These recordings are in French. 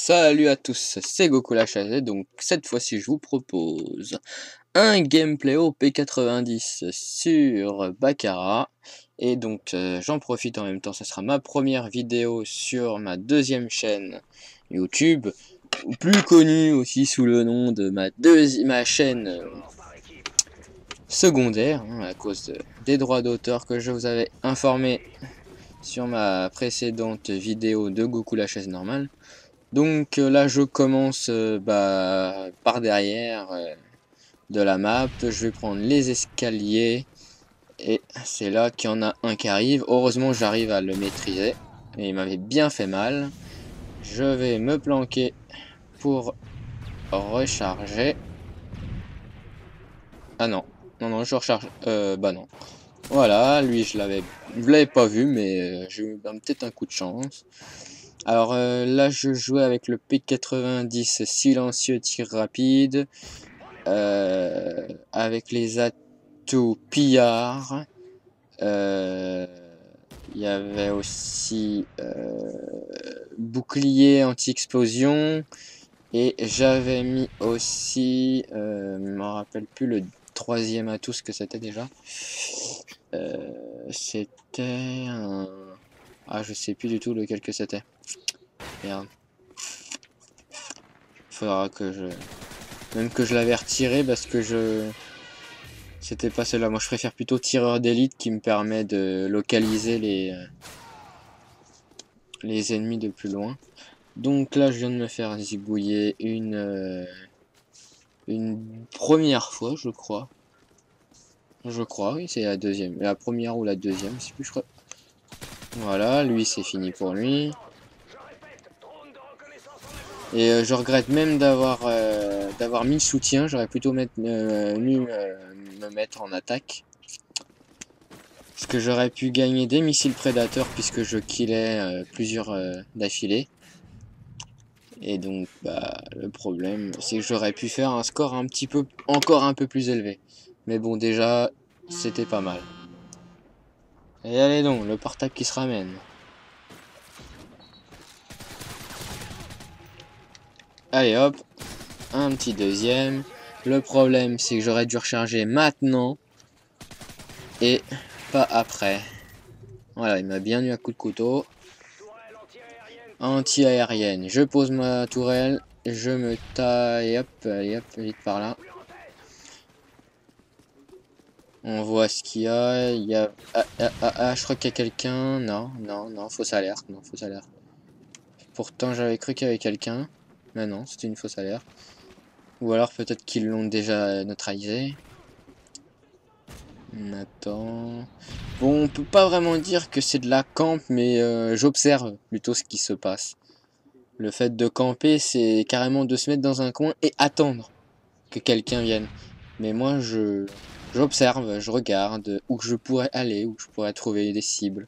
Salut à tous, c'est Goku la chaise, donc cette fois-ci je vous propose un gameplay au P90 sur Baccarat. Et donc j'en profite en même temps, ça sera ma première vidéo sur ma deuxième chaîne YouTube, plus connue aussi sous le nom de ma chaîne secondaire, à cause des droits d'auteur que je vous avais informé sur ma précédente vidéo de Goku la chaise normale. Donc là je commence par derrière de la map, je vais prendre les escaliers et c'est là qu'il y en a un qui arrive. Heureusement j'arrive à le maîtriser et il m'avait bien fait mal. Je vais me planquer pour recharger. Ah non, non je recharge, bah non. Voilà, lui je l'avais pas vu mais j'ai eu peut-être un coup de chance. Alors là je jouais avec le P90 silencieux tir rapide, avec les atouts pillard, il y avait aussi bouclier anti-explosion, et j'avais mis aussi, je me rappelle plus le troisième atout ce que c'était déjà, c'était un... Ah je sais plus du tout lequel que c'était. Merde. Faudra que je... Même que je l'avais retiré parce que c'était pas celle-là. Moi je préfère plutôt tireur d'élite qui me permet de localiser les ennemis de plus loin. Donc là je viens de me faire zigouiller une première fois je crois. Oui c'est la deuxième. La première ou la deuxième, je sais plus je crois. Voilà, lui c'est fini pour lui. Et je regrette même d'avoir mis le soutien, j'aurais plutôt me mettre en attaque. Parce que j'aurais pu gagner des missiles prédateurs puisque je killais plusieurs d'affilée. Et donc le problème c'est que j'aurais pu faire un score encore un peu plus élevé. Mais bon déjà c'était pas mal. Et allez donc, le portable qui se ramène. Allez hop, un petit deuxième. Le problème c'est que j'aurais dû recharger maintenant et pas après. Voilà, il m'a bien eu un coup de couteau. Anti-aérienne. Je pose ma tourelle, je me taille, hop, allez hop, vite par là. On voit ce qu'il y a. Il y a... je crois qu'il y a quelqu'un. Non, fausse alerte. Non, fausse alerte. Pourtant, j'avais cru qu'il y avait quelqu'un. Mais non, c'était une fausse alerte. Ou alors peut-être qu'ils l'ont déjà neutralisé. On attend. Bon, on peut pas vraiment dire que c'est de la camp, mais j'observe plutôt ce qui se passe. Le fait de camper, c'est carrément de se mettre dans un coin et attendre que quelqu'un vienne. Mais moi, j'observe, je regarde où je pourrais aller, où je pourrais trouver des cibles.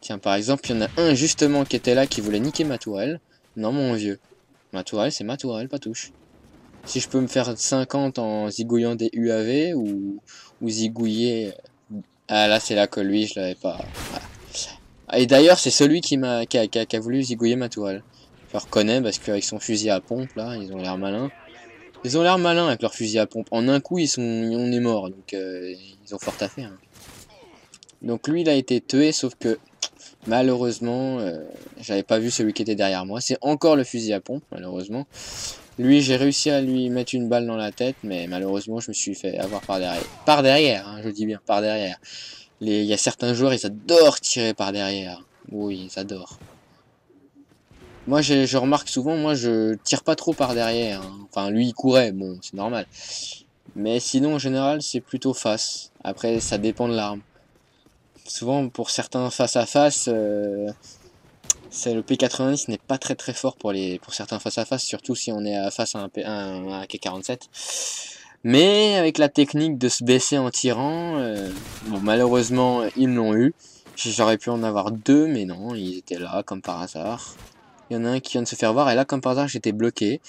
Tiens, par exemple, il y en a un justement qui était là, qui voulait niquer ma tourelle. Non, mon vieux. Ma tourelle, c'est ma tourelle, pas touche. Si je peux me faire 50 en zigouillant des UAV ou zigouiller... Ah, là, c'est là que lui, je l'avais pas... Ah. Et d'ailleurs, c'est celui qui a voulu zigouiller ma tourelle. Je le reconnais parce qu'avec son fusil à pompe, là, ils ont l'air malins. Ils ont l'air malins avec leur fusil à pompe. En un coup, on est mort, donc ils ont fort à faire. Donc lui, il a été tué, sauf que malheureusement, j'avais pas vu celui qui était derrière moi. C'est encore le fusil à pompe, malheureusement. Lui, j'ai réussi à lui mettre une balle dans la tête, mais malheureusement, je me suis fait avoir par derrière. Par derrière, hein, je dis bien par derrière. Il y a certains joueurs, ils adorent tirer par derrière. Oui, ils adorent. Moi, je remarque souvent, moi, je tire pas trop par derrière. Hein. Enfin, lui, il courait, bon, c'est normal. Mais sinon, en général, c'est plutôt face. Après, ça dépend de l'arme. Souvent, pour certains face-à-face, c'est le P90 n'est pas très fort pour certains face-à-face, surtout si on est face à un AK-47. Mais avec la technique de se baisser en tirant, bon, malheureusement, ils l'ont eu. J'aurais pu en avoir deux, mais non, ils étaient là, comme par hasard. Il y en a un qui vient de se faire voir, et là, comme par hasard, j'étais bloqué.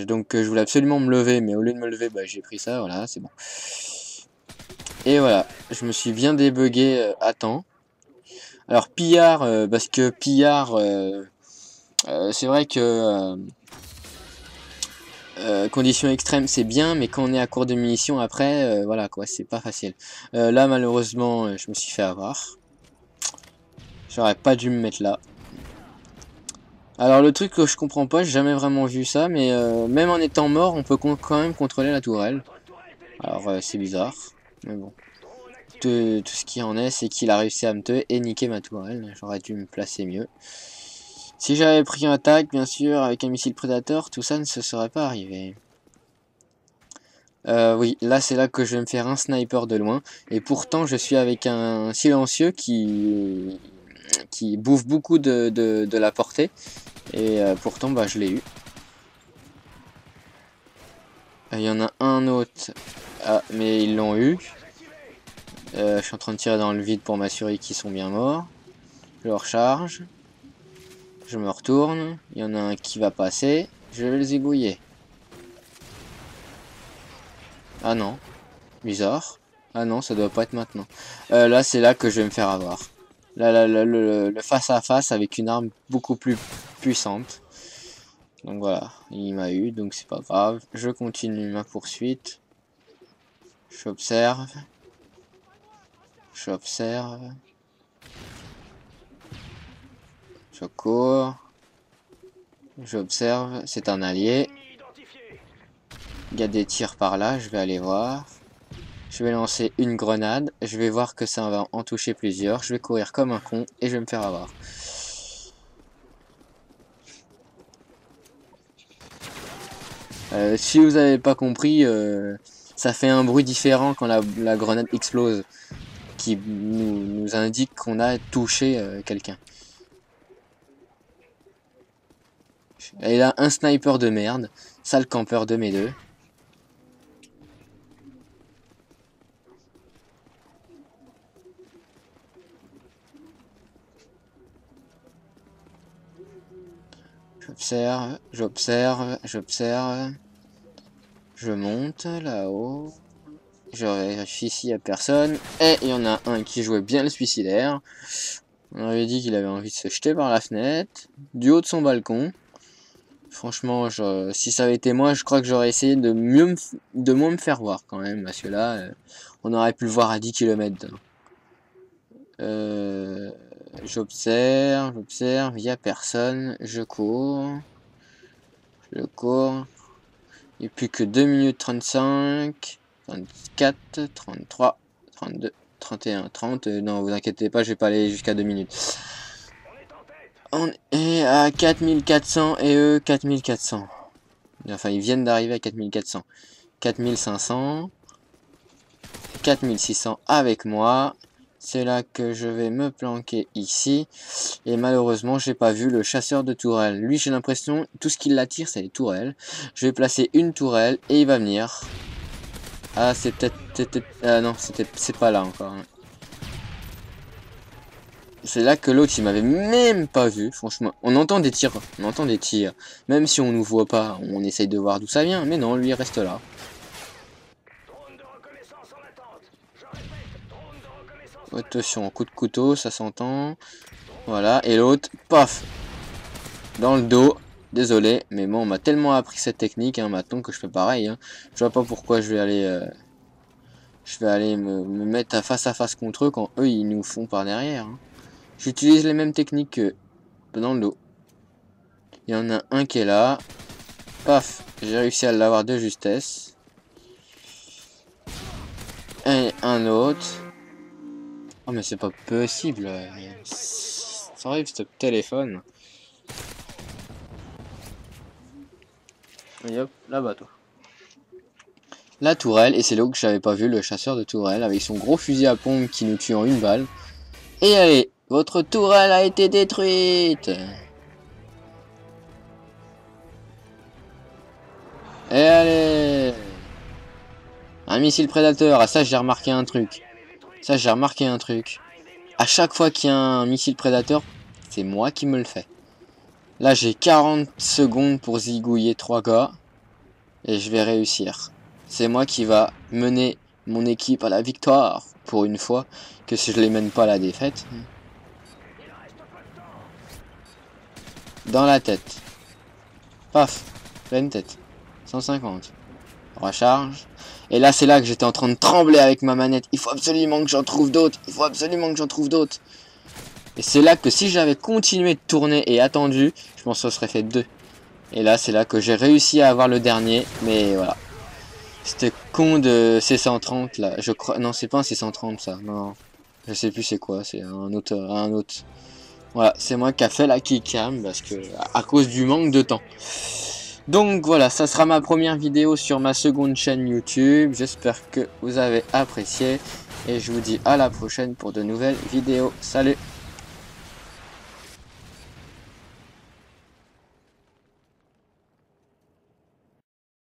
Donc, je voulais absolument me lever, mais au lieu de me lever, j'ai pris ça, voilà, c'est bon. Et voilà, je me suis bien débugué à temps. Alors, pillard, parce que pillard, C'est vrai que conditions extrêmes c'est bien, mais quand on est à court de munitions après, voilà quoi, c'est pas facile. Là malheureusement, je me suis fait avoir. J'aurais pas dû me mettre là. Alors le truc que je comprends pas, j'ai jamais vraiment vu ça, mais même en étant mort, on peut quand même contrôler la tourelle. Alors c'est bizarre, mais bon. Tout ce qui en est, c'est qu'il a réussi à me tuer et niquer ma tourelle. J'aurais dû me placer mieux. Si j'avais pris un tag, bien sûr, avec un missile prédateur, tout ça ne se serait pas arrivé. Oui, là c'est là que je vais me faire un sniper de loin. Et pourtant je suis avec un silencieux qui bouffe beaucoup de la portée. Et pourtant bah je l'ai eu. Il y en a un autre. Ah, mais ils l'ont eu. Je suis en train de tirer dans le vide pour m'assurer qu'ils sont bien morts. Je recharge. Je me retourne. Il y en a un qui va passer. Je vais le zigouiller. Ah non. Bizarre. Ah non, ça doit pas être maintenant. Là, c'est là que je vais me faire avoir. Là, le face à face avec une arme beaucoup plus puissante. Donc voilà, il m'a eu, donc c'est pas grave. Je continue ma poursuite. J'observe. J'observe. Je cours. J'observe. C'est un allié. Il y a des tirs par là, je vais aller voir. Je vais lancer une grenade. Je vais voir que ça va en toucher plusieurs. Je vais courir comme un con et je vais me faire avoir. Si vous n'avez pas compris, ça fait un bruit différent quand la grenade explose, qui nous indique qu'on a touché quelqu'un. Et là, un sniper de merde, sale campeur de mes deux. J'observe, j'observe, j'observe. Je monte là-haut. Je vérifie s'il n'y a personne. Et il y en a un qui jouait bien le suicidaire. On avait dit qu'il avait envie de se jeter par la fenêtre, du haut de son balcon. Franchement, si ça avait été moi, je crois que j'aurais essayé de moins me faire voir quand même. Parce que là, on aurait pu le voir à 10 km. J'observe, il n'y a personne. Je cours. Je cours. Il n'y a plus que 2 minutes 35, 34, 33, 32, 31, 30. Non, vous inquiétez pas, je vais pas aller jusqu'à 2 minutes. On est à 4400 et eux 4400. Enfin, ils viennent d'arriver à 4400. 4500. 4600 avec moi. C'est là que je vais me planquer ici. Et malheureusement, j'ai pas vu le chasseur de tourelles. Lui, j'ai l'impression, tout ce qui l'attire, c'est les tourelles. Je vais placer une tourelle et il va venir. Ah, c'est peut-être... Ah non, c'est pas là encore. C'est là que l'autre, il m'avait même pas vu, franchement. On entend des tirs, on entend des tirs. Même si on nous voit pas, on essaye de voir d'où ça vient. Mais non, lui, il reste là. Attention, coup de couteau, ça s'entend. Voilà, et l'autre, paf, dans le dos. Désolé, mais bon, on m'a tellement appris cette technique, hein, maintenant que je fais pareil. Hein. Je vois pas pourquoi je vais aller me mettre face à face contre eux quand eux, ils nous font par derrière. Hein. J'utilise les mêmes techniques que dans le dos. Il y en a un qui est là. Paf, j'ai réussi à l'avoir de justesse. Et un autre. Oh mais c'est pas possible. Ça arrive ce téléphone. Et hop, là-bas toi. La tourelle, et c'est là où j'avais pas vu le chasseur de tourelle avec son gros fusil à pompe qui nous tue en une balle. Et allez, votre tourelle a été détruite. Et allez, un missile prédateur. Ah ça j'ai remarqué un truc. À chaque fois qu'il y a un missile prédateur, c'est moi qui me le fais. Là j'ai 40 secondes pour zigouiller 3 gars. Et je vais réussir. C'est moi qui va mener mon équipe à la victoire. Pour une fois que si je les mène pas à la défaite. dans la tête. Paf, pleine tête. 150. Recharge. Et là, c'est là que j'étais en train de trembler avec ma manette. Il faut absolument que j'en trouve d'autres. Il faut absolument que j'en trouve d'autres. Et c'est là que si j'avais continué de tourner et attendu, je pense que ça serait fait 2. Et là, c'est là que j'ai réussi à avoir le dernier. Mais voilà. C'était con de C130 là. Je crois. Non, c'est pas un C130 ça. Non. Je sais plus c'est quoi. C'est un autre. Voilà, c'est moi qui a fait la keycam parce que à cause du manque de temps. Donc voilà, ça sera ma première vidéo sur ma seconde chaîne YouTube. J'espère que vous avez apprécié et je vous dis à la prochaine pour de nouvelles vidéos. Salut!